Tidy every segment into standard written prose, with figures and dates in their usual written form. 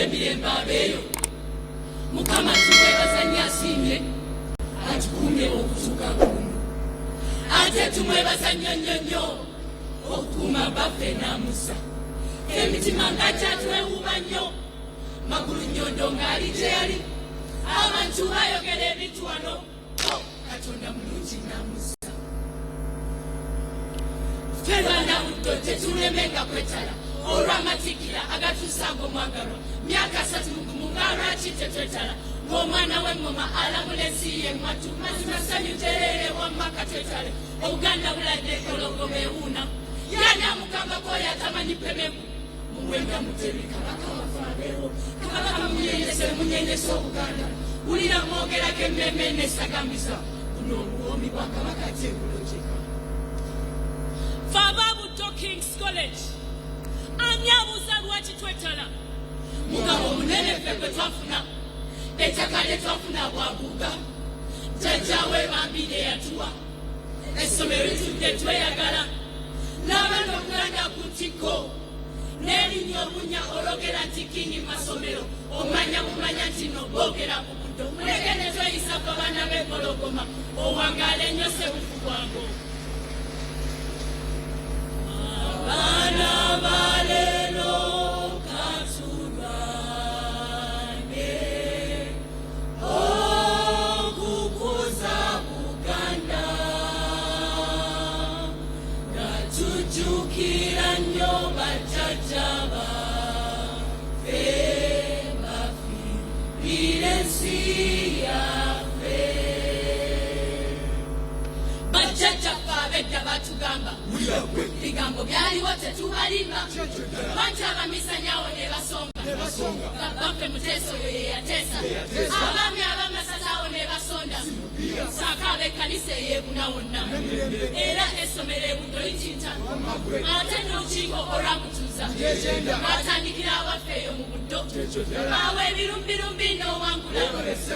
mirembe abeeyo Mukama tumwebaza asiimye atukumye okuzuka kuno ate tumwebaza nnyo okuuma baffe n'amusa emitima nga kyatwewuuba nnyo Magulu Nnyondo ng'ali gye yali abantu bayogera ebintu wano Katonda mulungi n'amusa ffe baana buddo tetulemenga kwetala olw'amatikkira agatuusa ng'omwagalwa myaka 3 nga lwaki tetwetala ng'omwana w'engoma alamula ensi ye mwatu mazima ssanyu terere wamma katwetale obuganda buladde kologoma ewuuna yanamukambako oyo atamanyi pemeku muwenga mutebi kabaka wafaabeewo kabaka munyenyese obuganda wulira mwogerako emmemme n'esagambisa buno obuwoomi bwa kabaka tebulojeka Faba Buddo King's College ani abuuza lwaki twetala mugabo munene ffe gwe twafuna ettaka lye twafuna bwaguuga jjajjaawe bambire yatuwa essomero litudde tweyagala n'abaana obuganda ku ntikko n'erinnya obunya ologera nti kingi masomero omanya mumanya nti no boogera ku buddo muleke ne tweyisa ku abaana b'empologoma owangaala ennyo sebufu bwango abaana balero katulwane okukuza Buganda nga tujjukira nnyo bajjajja baffe bafiirira ensi yaffe bajjajjaffe ab'edda batugamba bigambo byaliwo tetubalimba banti abamisanyawo ne basonga baffe Muteesa oyo ye yateesa abaami ab'amasazawo ne basonda saaka ab'ekkanisa eyeebuna wonna era essomero ebuddo likinta ate n'olukiiko olwakutuuza atandikira awaffe eyo mu buddo awo ebirumbirumbi n'owangula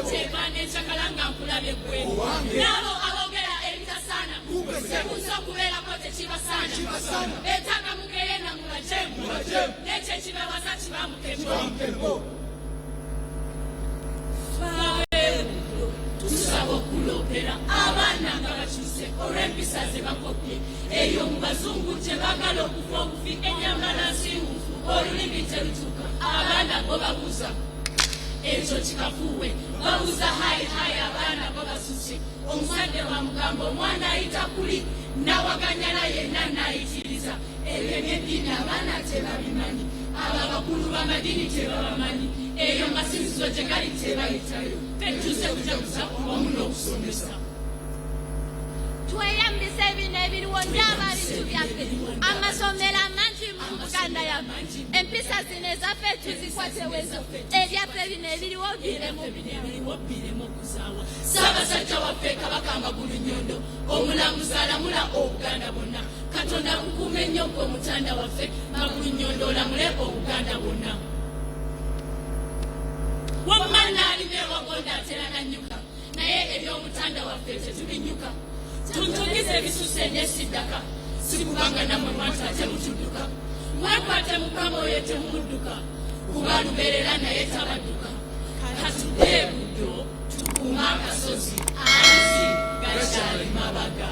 kyevana ekyakala nga nkulabye ggwe n'abo aboogera ebitasaana tebuuza okubeerako tekibasaana beetaaga mugeye na mulajemu n'ekyo ekibawaza kibamukemo tusaba okuloopera abaana nga bakyuse olw'empisa ze bakopye eyo mu bazungu gye baagala okufa obufi ennyamala nsiwufu olulimi terutuuka abaana bo babuuza ekyo kikafuuwe babuuza hayi abaana bo basuse omusajja wa mugamba omwana ayita kuli nawaganyala yenna nayitiriza ebyo ebyeddiini abaana tebabimanyi abo abakulu b'amadiini tebabamanyi eyo masinzizo gye gali tebayitayo tetuuse kujaguza omu n'okusomesa tweyambisa ebino ebiriwo n'ababintu byaffe amasomero amangi mu Buganda yaffe empisa zino ezaffe tuzikwatewezo ebyaffe bino ebiriwo biremu okuzaawa Ssaabasajja waffe Kabaka Magulu Nnyondo omulamuzi alamula Obuganda bwonna Katonda nkukuume nnyo gwe omutanda waffe Magulu Nnyondo olamule Obuganda bwonna wamma naalime wagonda atera nannyuka naye eby'omutanda waffe tetubinyuka tuntugize ebisuse n'esiddaka sikubanga nammwe mwata temutudduka mwekwate Mukama oyo temudduka kuba lubeerera naye tabadduka katudde buddo tukuuma akasozi ansi gakyali mabaga